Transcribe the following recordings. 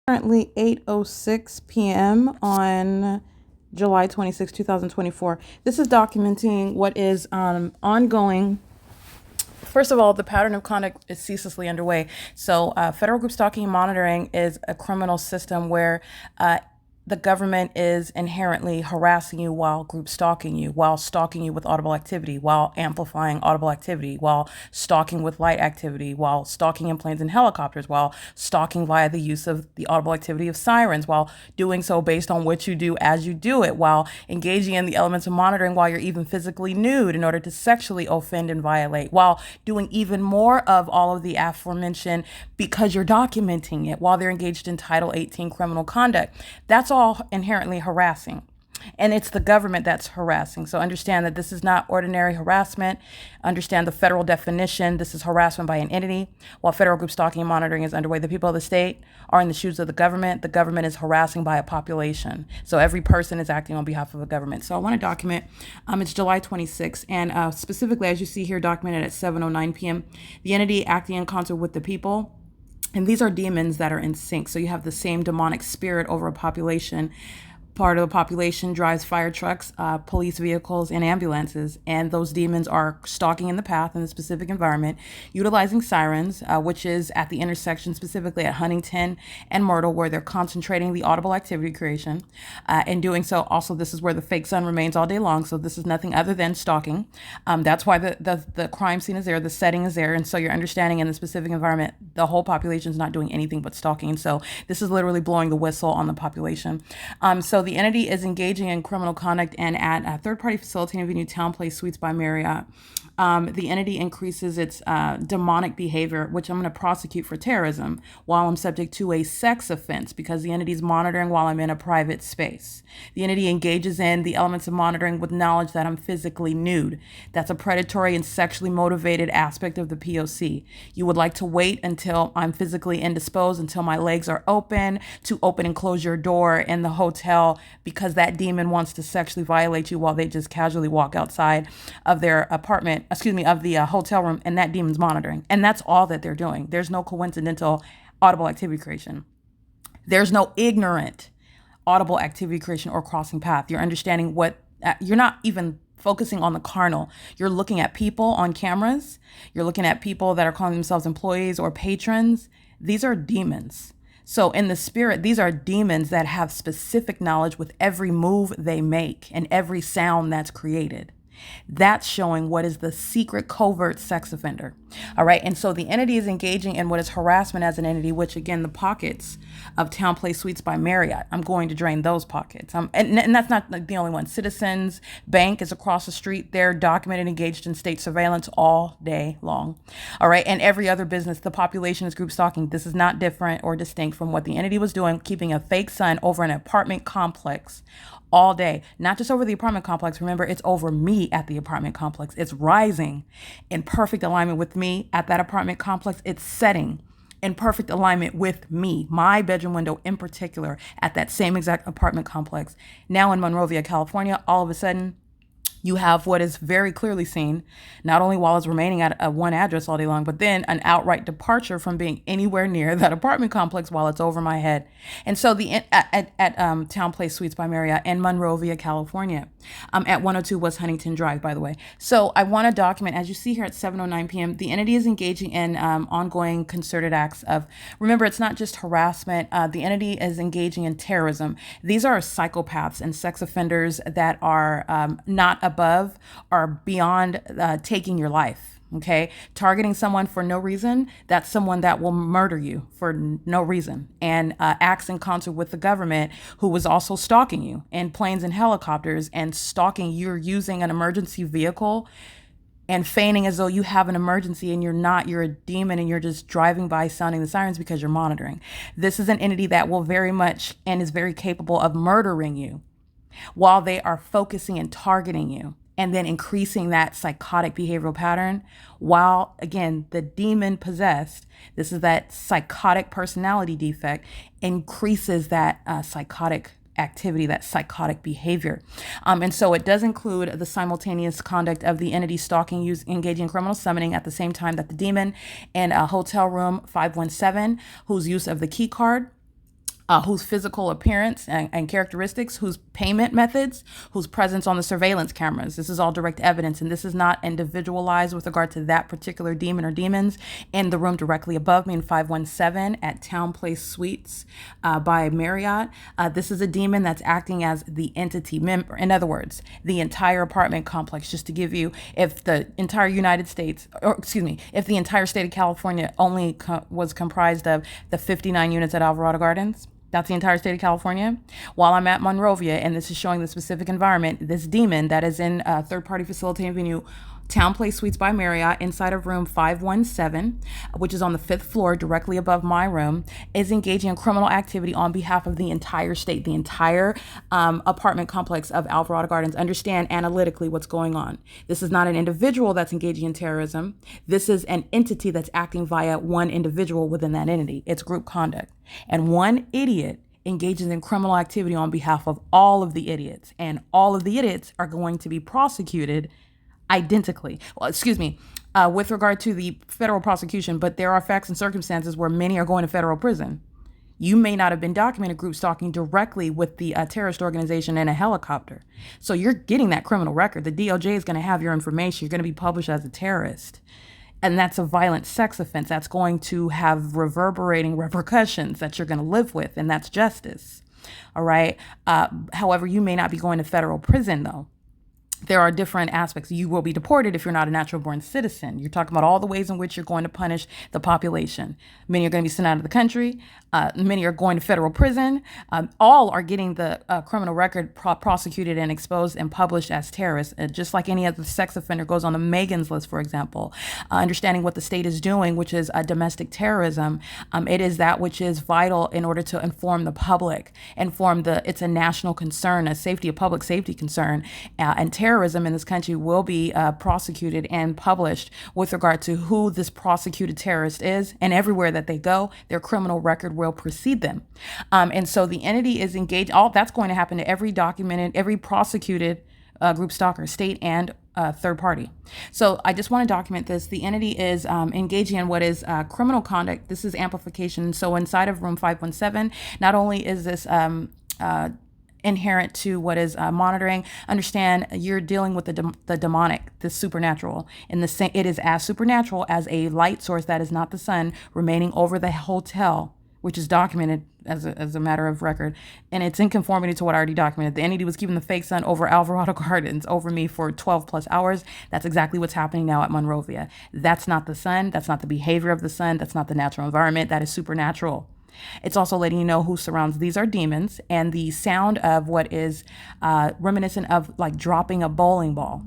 Currently 8:06 p.m. on July 26, 2024. This is documenting what is ongoing. First of all, the pattern of conduct is ceaselessly underway. So, federal group stalking and monitoring is a criminal system where the government is inherently harassing you while group stalking you, while stalking you with audible activity, while amplifying audible activity, while stalking with light activity, while stalking in planes and helicopters, while stalking via the use of the audible activity of sirens, while doing so based on what you do as you do it, while engaging in the elements of monitoring while you're even physically nude in order to sexually offend and violate, while doing even more of all of the aforementioned because you're documenting it while they're engaged in Title 18 criminal conduct. That's all inherently harassing. And it's the government that's harassing. So understand that this is not ordinary harassment. Understand the federal definition. This is harassment by an entity. While federal group stalking and monitoring is underway, the people of the state are in the shoes of the government. The government is harassing by a population. So every person is acting on behalf of the government. So I want to document, it's July 26th. And specifically, as you see here, documented at 7:09 p.m., the entity acting in concert with the people. And these are demons that are in sync. So you have the same demonic spirit over a population. Part of the population drives fire trucks, police vehicles, and ambulances. And those demons are stalking in the path in a specific environment, utilizing sirens, which is at the intersection, specifically at Huntington and Myrtle, where they're concentrating the audible activity creation. In doing so, also, this is where the fake sun remains all day long. So this is nothing other than stalking. That's why the crime scene is there, the setting is there. And so you're understanding in the specific environment, the whole population is not doing anything but stalking. And so this is literally blowing the whistle on the population. So the entity is engaging in criminal conduct and at a third-party facilitating venue, TOWNEPLACE Suites by Marriott. The entity increases its demonic behavior, which I'm going to prosecute for terrorism while I'm subject to a sex offense because the entity is monitoring while I'm in a private space. The entity engages in the elements of monitoring with knowledge that I'm physically nude. That's a predatory and sexually motivated aspect of the P.O.C. You would like to wait until I'm physically indisposed, until my legs are open, to open and close your door in the hotel because that demon wants to sexually violate you while they just casually walk outside of their apartment, of the hotel room, and that demon's monitoring. And that's all that they're doing. There's no coincidental audible activity creation. There's no ignorant audible activity creation or crossing path. You're understanding you're not even focusing on the carnal. You're looking at people on cameras. You're looking at people that are calling themselves employees or patrons. These are demons. So in the spirit, these are demons that have specific knowledge with every move they make and every sound that's created. That's showing what is the secret covert sex offender. All right. And so the entity is engaging in what is harassment as an entity, which again, the pockets of TOWNEPLACE Suites by Marriott, I'm going to drain those pockets. And that's not the only one. Citizens Bank is across the street. They're documented, engaged in state surveillance all day long. All right. And every other business, the population is group stalking. This is not different or distinct from what the entity was doing, keeping a fake sun over an apartment complex all day, not just over the apartment complex. Remember, it's over me at the apartment complex. It's rising in perfect alignment with me at that apartment complex. It's setting in perfect alignment with me, my bedroom window in particular, at that same exact apartment complex. Now in Monrovia, California, all of a sudden, you have what is very clearly seen, not only while it's remaining at one address all day long, but then an outright departure from being anywhere near that apartment complex while it's over my head. And so at TOWNEPLACE Suites by Marriott in Monrovia, California, at 102 West Huntington Drive, by the way. So I want to document, as you see here at 7:09 p.m., the entity is engaging in ongoing concerted acts of, remember, it's not just harassment. The entity is engaging in terrorism. These are psychopaths and sex offenders that are not above or beyond taking your life. Okay, targeting someone for no reason, that's someone that will murder you for no reason and acts in concert with the government, who was also stalking you in planes and helicopters and stalking. You're using an emergency vehicle and feigning as though you have an emergency and you're not. You're a demon and you're just driving by sounding the sirens because you're monitoring. This is an entity that will very much and is very capable of murdering you while they are focusing and targeting you, and then increasing that psychotic behavioral pattern while, again, the demon possessed, this is that psychotic personality defect, increases that psychotic activity, that psychotic behavior. And so it does include the simultaneous conduct of the entity stalking, engaging in criminal summoning at the same time that the demon in hotel room 517, whose use of the key card whose physical appearance and characteristics, whose payment methods, whose presence on the surveillance cameras. This is all direct evidence, and this is not individualized with regard to that particular demon or demons. In the room directly above me in 517 at TOWNEPLACE Suites by Marriott, this is a demon that's acting as the entity member. In other words, the entire apartment complex. Just to give you, if the entire United States, or excuse me, if the entire state of California only was comprised of the 59 units at Alvarado Gardens, that's the entire state of California. While I'm at Monrovia, and this is showing the specific environment, this demon that is in third-party facilitating venue, TOWNEPLACE Suites by Marriott, inside of room 517, which is on the 5th floor, directly above my room, is engaging in criminal activity on behalf of the entire state, the entire apartment complex of Alvarado Gardens. Understand analytically what's going on. This is not an individual that's engaging in terrorism. This is an entity that's acting via one individual within that entity. It's group conduct. And one idiot engages in criminal activity on behalf of all of the idiots. And all of the idiots are going to be prosecuted identically. Well, excuse me, with regard to the federal prosecution, but there are facts and circumstances where many are going to federal prison. You may not have been documented group stalking directly with the terrorist organization in a helicopter. So you're getting that criminal record. The DOJ is going to have your information. You're going to be published as a terrorist. And that's a violent sex offense. That's going to have reverberating repercussions that you're going to live with, and that's justice. All right. However, you may not be going to federal prison, though. There are different aspects. You will be deported if you're not a natural born citizen. You're talking about all the ways in which you're going to punish the population. Many are going to be sent out of the country. Many are going to federal prison. All are getting the criminal record prosecuted and exposed and published as terrorists. Just like any other sex offender goes on the Megan's list, for example. Understanding what the state is doing, which is domestic terrorism. It is that which is vital in order to inform the public, it's a national concern, a public safety concern, and terrorism in this country will be prosecuted and published with regard to who this prosecuted terrorist is, and everywhere that they go, their criminal record will precede them. And so the entity is engaged. All that's going to happen to every documented, every prosecuted group stalker, state and third party. So I just want to document this. The entity is engaging in what is criminal conduct. This is amplification. So inside of room 517, not only is this inherent to what is monitoring. Understand you're dealing with the demonic, the supernatural. It is as supernatural as a light source that is not the sun remaining over the hotel, which is documented as a matter of record. And it's in conformity to what I already documented. The entity was keeping the fake sun over Alvarado Gardens over me for 12 plus hours. That's exactly what's happening now at Monrovia. That's not the sun. That's not the behavior of the sun. That's not the natural environment. That is supernatural. It's also letting you know who surrounds. These are demons, and the sound of what is reminiscent of like dropping a bowling ball,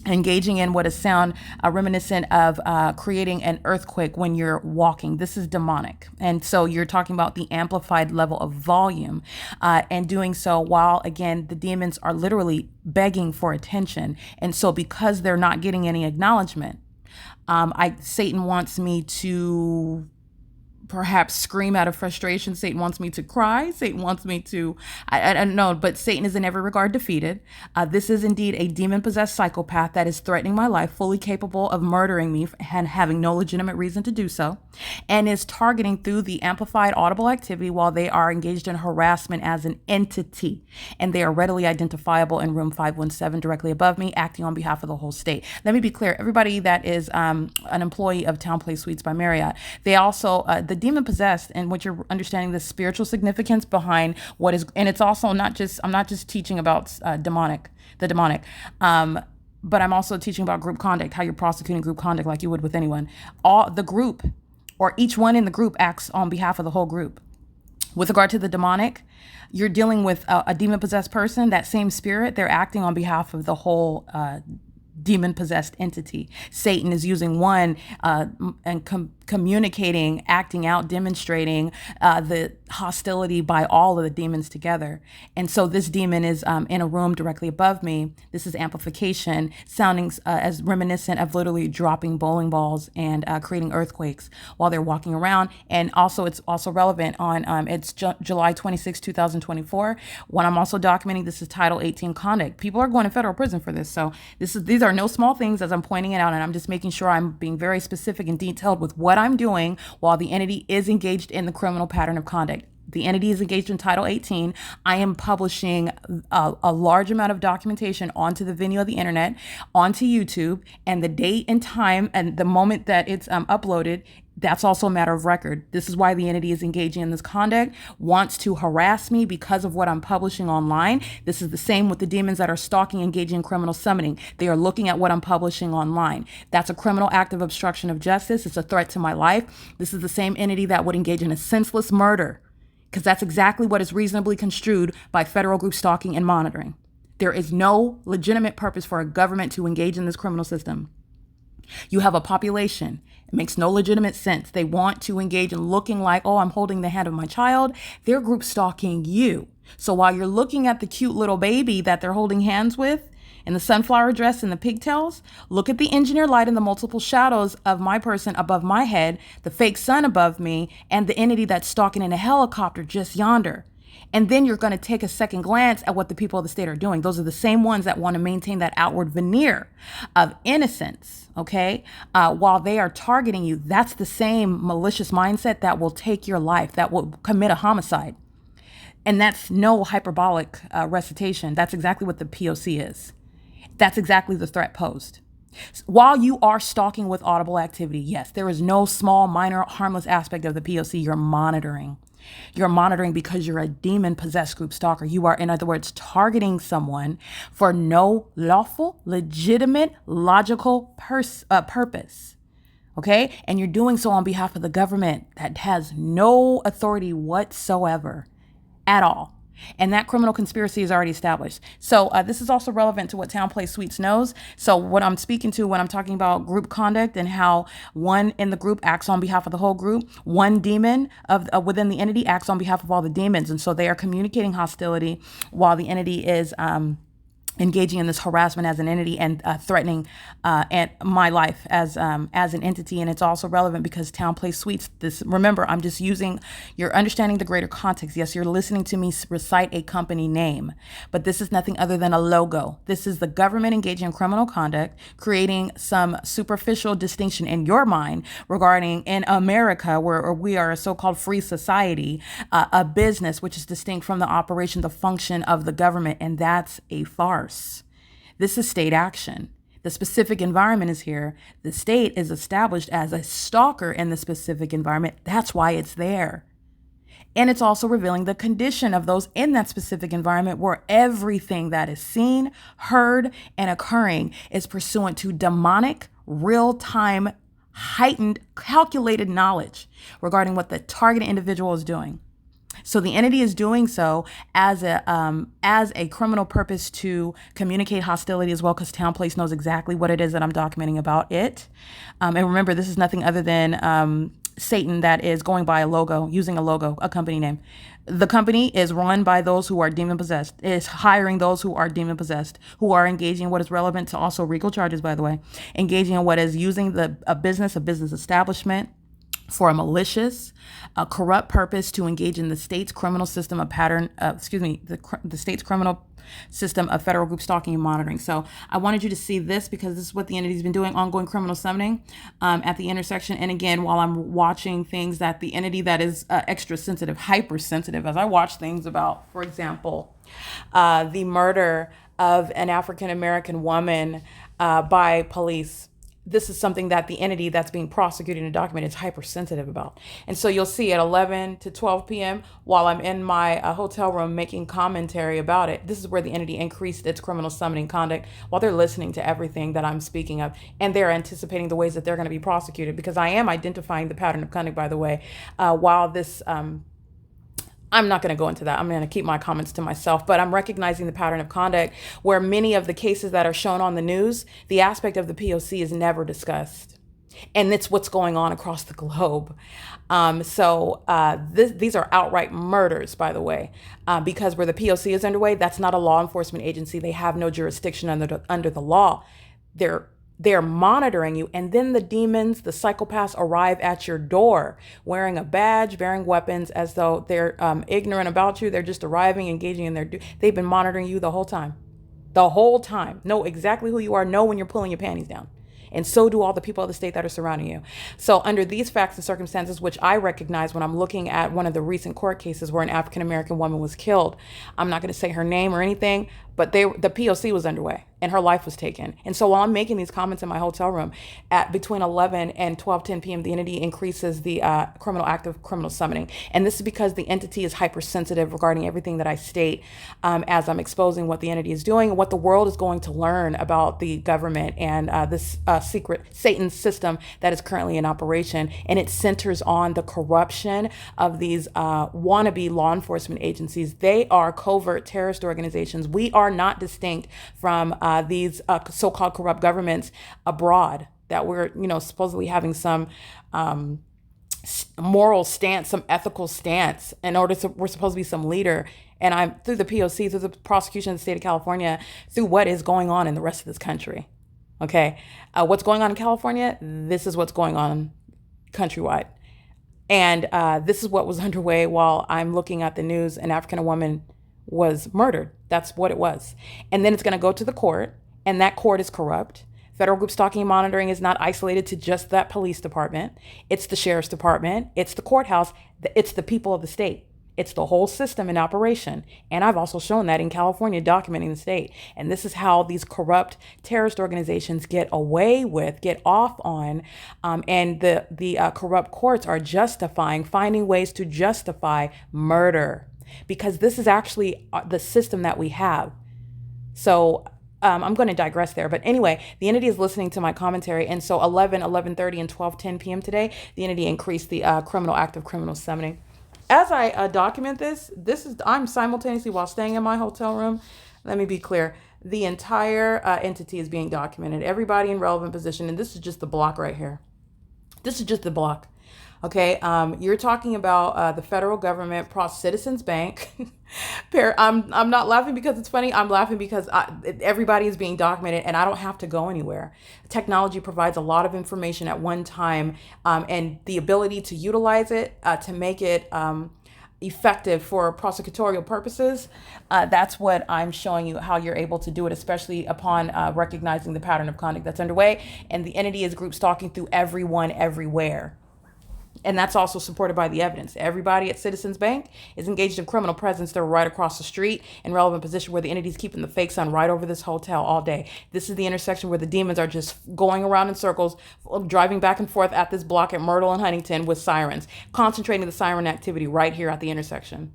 engaging in what is sound reminiscent of creating an earthquake when you're walking. This is demonic. And so you're talking about the amplified level of volume and doing so while, again, the demons are literally begging for attention. And so because they're not getting any acknowledgement, Satan wants me to perhaps scream out of frustration. Satan wants me to cry. Satan wants me to, I don't know, but Satan is in every regard defeated. This is indeed a demon-possessed psychopath that is threatening my life, fully capable of murdering me and having no legitimate reason to do so, and is targeting through the amplified audible activity while they are engaged in harassment as an entity. And they are readily identifiable in room 517 directly above me, acting on behalf of the whole state. Let me be clear. Everybody that is an employee of TOWNEPLACE Suites by Marriott, they also, the demon possessed, and what you're understanding the spiritual significance behind what is, and it's also not just, I'm not just teaching about the demonic, but I'm also teaching about group conduct, how you're prosecuting group conduct like you would with anyone. All the group, or each one in the group, acts on behalf of the whole group. With regard to the demonic, you're dealing with a demon-possessed person. That same spirit, they're acting on behalf of the whole demon-possessed entity. Satan is using one and communicating, acting out, demonstrating the hostility by all of the demons together. And so this demon is in a room directly above me. This is amplification, sounding as reminiscent of literally dropping bowling balls and creating earthquakes while they're walking around. And also, it's also relevant on, it's July 26, 2024, when I'm also documenting this is Title 18 conduct. People are going to federal prison for this. So these are no small things as I'm pointing it out, and I'm just making sure I'm being very specific and detailed with what I'm doing while the entity is engaged in the criminal pattern of conduct. The entity is engaged in Title 18. I am publishing a large amount of documentation onto the venue of the internet, onto YouTube, and the date and time and the moment that it's uploaded, that's also a matter of record. This is why the entity is engaging in this conduct, wants to harass me because of what I'm publishing online. This is the same with the demons that are stalking, engaging in criminal summoning. They are looking at what I'm publishing online. That's a criminal act of obstruction of justice. It's a threat to my life. This is the same entity that would engage in a senseless murder, because that's exactly what is reasonably construed by federal group stalking and monitoring. There is no legitimate purpose for a government to engage in this criminal system. You have a population. It makes no legitimate sense. They want to engage in looking like, oh, I'm holding the hand of my child. They're group stalking you. So while you're looking at the cute little baby that they're holding hands with in the sunflower dress and the pigtails, look at the engineered light and the multiple shadows of my person above my head, the fake sun above me, and the entity that's stalking in a helicopter just yonder. And then you're going to take a second glance at what the people of the state are doing. Those are the same ones that want to maintain that outward veneer of innocence, okay? While they are targeting you, that's the same malicious mindset that will take your life, that will commit a homicide. And that's no hyperbolic recitation. That's exactly what the P.O.C. is. That's exactly the threat posed. While you are stalking with audible activity, yes, there is no small, minor, harmless aspect of the P.O.C. you're monitoring. You're monitoring because you're a demon-possessed group stalker. You are, in other words, targeting someone for no lawful, legitimate, logical purpose. Okay? And you're doing so on behalf of the government that has no authority whatsoever at all. And that criminal conspiracy is already established. So this is also relevant to what TOWNEPLACE Suites knows. So what I'm speaking to when I'm talking about group conduct and how one in the group acts on behalf of the whole group, one demon of within the entity acts on behalf of all the demons. And so they are communicating hostility while the entity is engaging in this harassment as an entity and threatening my life as an entity. And it's also relevant because TOWNEPLACE Suites, this, remember, I'm just using, you're understanding the greater context. Yes, you're listening to me recite a company name, but this is nothing other than a logo. This is the government engaging in criminal conduct, creating some superficial distinction in your mind regarding in America, where we are a so-called free society, a business which is distinct from the operation, the function of the government. And that's a farce. This is state action. The specific environment is here. The state is established as a stalker in the specific environment. That's why it's there. And it's also revealing the condition of those in that specific environment where everything that is seen, heard, and occurring is pursuant to demonic, real-time, heightened, calculated knowledge regarding what the targeted individual is doing. So the entity is doing so as a criminal purpose to communicate hostility as well, because TOWNEPLACE knows exactly what it is that I'm documenting about it. And remember, this is nothing other than Satan that is going by a logo, using a logo, a company name. The company is run by those who are demon-possessed. It's hiring those who are demon-possessed, who are engaging in what is relevant to also RICO charges, by the way, engaging in what is using a business establishment for a malicious, corrupt purpose to engage in the state's criminal system of the state's criminal system of federal group stalking and monitoring. So I wanted you to see this because this is what the entity's been doing, ongoing criminal summoning at the intersection. And again, while I'm watching things that the entity that is extra sensitive, hypersensitive, as I watch things about, for example, the murder of an African-American woman by police. This is something that the entity that's being prosecuted and documented is hypersensitive about. And so you'll see at 11 to 12 p.m. while I'm in my hotel room making commentary about it, this is where the entity increased its criminal summoning conduct while they're listening to everything that I'm speaking of. And they're anticipating the ways that they're going to be prosecuted, because I am identifying the pattern of conduct, by the way, while this... I'm not going to go into that. I'm going to keep my comments to myself, but I'm recognizing the pattern of conduct where many of the cases that are shown on the news, the aspect of the P.O.C. is never discussed. And it's what's going on across the globe. These are outright murders, by the way, because where the P.O.C. is underway, that's not a law enforcement agency. They have no jurisdiction under the law. They're monitoring you, and then the demons, the psychopaths, arrive at your door wearing a badge, bearing weapons, as though they're ignorant about you. They're just arriving, engaging in they've been monitoring you the whole time. The whole time. Know exactly who you are. Know when you're pulling your panties down. And so do all the people of the state that are surrounding you. So under these facts and circumstances, which I recognize when I'm looking at one of the recent court cases where an African-American woman was killed, I'm not going to say her name or anything, but the P.O.C. was underway and her life was taken. And so while I'm making these comments in my hotel room at between 11 and 12:10 p.m., the entity increases the criminal act of criminal summoning. And this is because the entity is hypersensitive regarding everything that I state as I'm exposing what the entity is doing and what the world is going to learn about the government and this secret Satan system that is currently in operation. And it centers on the corruption of these wannabe law enforcement agencies. They are covert terrorist organizations. We are not distinct from these so-called corrupt governments abroad that we're, supposedly having some moral stance, some ethical stance in order to, we're supposed to be some leader. And I'm through the P.O.C., through the prosecution of the state of California, through what is going on in the rest of this country. Okay. What's going on in California? This is what's going on countrywide. And this is what was underway while I'm looking at the news. An African woman was murdered. That's what it was. And then it's going to go to the court, and that court is corrupt. Federal group stalking and monitoring is not isolated to just that police department. It's the sheriff's department. It's the courthouse. It's the people of the state. It's the whole system in operation. And I've also shown that in California, documenting the state. And this is how these corrupt terrorist organizations get off on, and the corrupt courts are finding ways to justify murder, because this is actually the system that we have. So I'm going to digress there. But anyway, the entity is listening to my commentary. And so 11, 11:30, and 12:10 p.m. today, the entity increased the criminal act of criminal summoning. As I document I'm simultaneously, while staying in my hotel room, let me be clear, the entire entity is being documented, everybody in relevant position. And this is just the block right here. This is just the block. Okay, you're talking about the federal government, Citizens Bank. I'm not laughing because it's funny. I'm laughing because everybody is being documented, and I don't have to go anywhere. Technology provides a lot of information at one time, and the ability to utilize it to make it effective for prosecutorial purposes. That's what I'm showing you, how you're able to do it, especially upon recognizing the pattern of conduct that's underway. And the entity is group stalking through everyone, everywhere. And that's also supported by the evidence. Everybody at Citizens Bank is engaged in criminal presence. They're right across the street in relevant position where the entity's keeping the fake sun right over this hotel all day. This is the intersection where the demons are just going around in circles, driving back and forth at this block at Myrtle and Huntington with sirens, concentrating the siren activity right here at the intersection,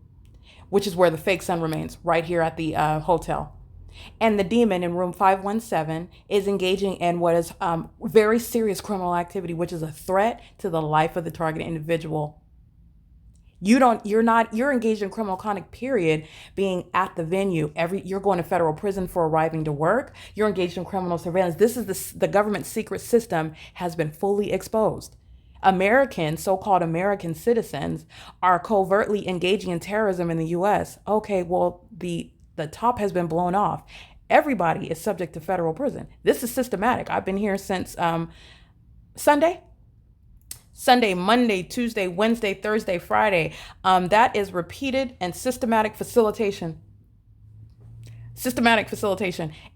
which is where the fake sun remains, right here at the hotel. And the demon in room 517 is engaging in what is very serious criminal activity, which is a threat to the life of the targeted individual. You're engaged in criminal conduct, period, being at the venue. You're going to federal prison for arriving to work. You're engaged in criminal surveillance. This is the government secret system has been fully exposed. So-called American citizens are covertly engaging in terrorism in the U.S. Okay, well, the top has been blown off. Everybody is subject to federal prison. This is systematic. I've been here since Sunday, Monday, Tuesday, Wednesday, Thursday, Friday. That is repeated and systematic facilitation.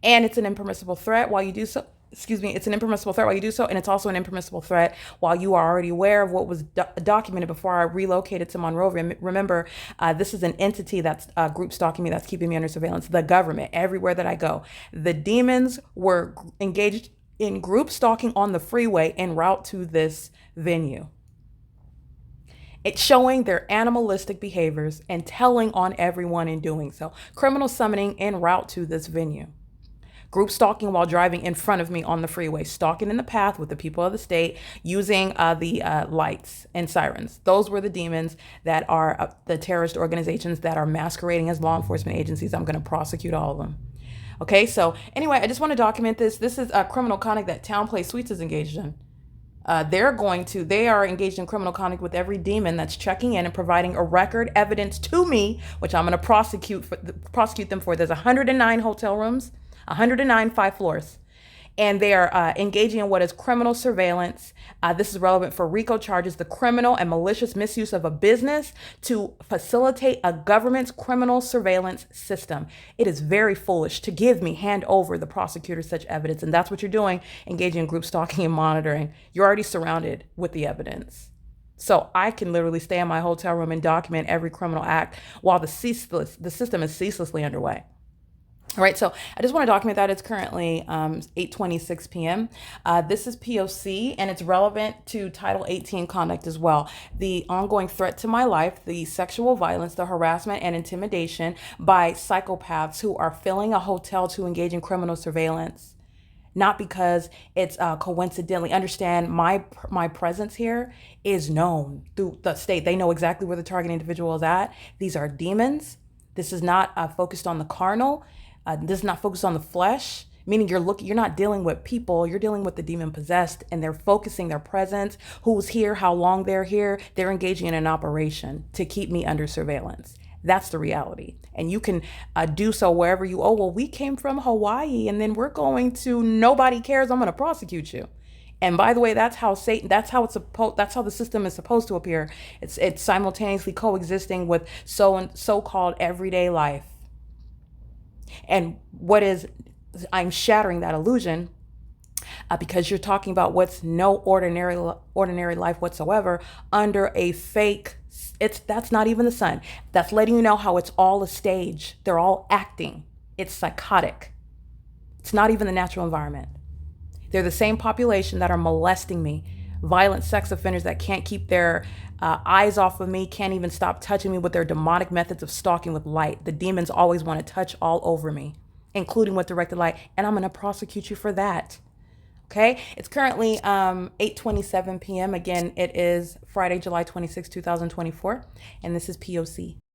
And it's an impermissible threat while you do so. It's an impermissible threat while you do so, and it's also an impermissible threat while you are already aware of what was documented before I relocated to Monrovia. Remember, this is an entity that's group stalking me, that's keeping me under surveillance. The government, everywhere that I go. The demons were engaged in group stalking on the freeway en route to this venue. It's showing their animalistic behaviors and telling on everyone in doing so. Criminal summoning en route to this venue. Group stalking while driving in front of me on the freeway, stalking in the path with the people of the state, using the lights and sirens. Those were the demons that are the terrorist organizations that are masquerading as law enforcement agencies. I'm going to prosecute all of them. Okay, so anyway, I just want to document this. This is a criminal conduct that TOWNEPLACE Suites is engaged in. They are engaged in criminal conduct with every demon that's checking in and providing a record evidence to me, which I'm going to prosecute them for. There's 109 hotel rooms, 109 5 floors. and they are engaging in what is criminal surveillance. This is relevant for RICO charges, the criminal and malicious misuse of a business to facilitate a government's criminal surveillance system. It is very foolish to hand over the prosecutor such evidence, and that's what you're doing, engaging in group stalking and monitoring. You're already surrounded with the evidence. So I can literally stay in my hotel room and document every criminal act while the system is ceaselessly underway. All right, so I just want to document that it's currently 8:26 p.m. This is P.O.C. and it's relevant to Title 18 conduct as well. The ongoing threat to my life, the sexual violence, the harassment and intimidation by psychopaths who are filling a hotel to engage in criminal surveillance. Not because it's coincidentally. Understand my presence here is known through the state. They know exactly where the target individual is at. These are demons. This is not focused on the carnal. This is not focused on the flesh, meaning you're not dealing with people, you're dealing with the demon possessed, and they're focusing their presence, who's here, how long they're here. They're engaging in an operation to keep me under surveillance. That's the reality. And you can do so wherever you, oh, well, we came from Hawaii and then we're going to, nobody cares, I'm going to prosecute you. And by the way, that's how that's how the system is supposed to appear. It's simultaneously coexisting with so-called everyday life. And I'm shattering that illusion because you're talking about what's no ordinary life whatsoever under a fake. That's not even the sun. That's letting you know how it's all a stage. They're all acting. It's psychotic. It's not even the natural environment. They're the same population that are molesting me. Violent sex offenders that can't keep their eyes off of me, can't even stop touching me with their demonic methods of stalking with light. The demons always want to touch all over me, including with directed light. And I'm going to prosecute you for that. Okay, it's currently 8:27 p.m. Again, it is Friday, July 26, 2024, and this is P.O.C.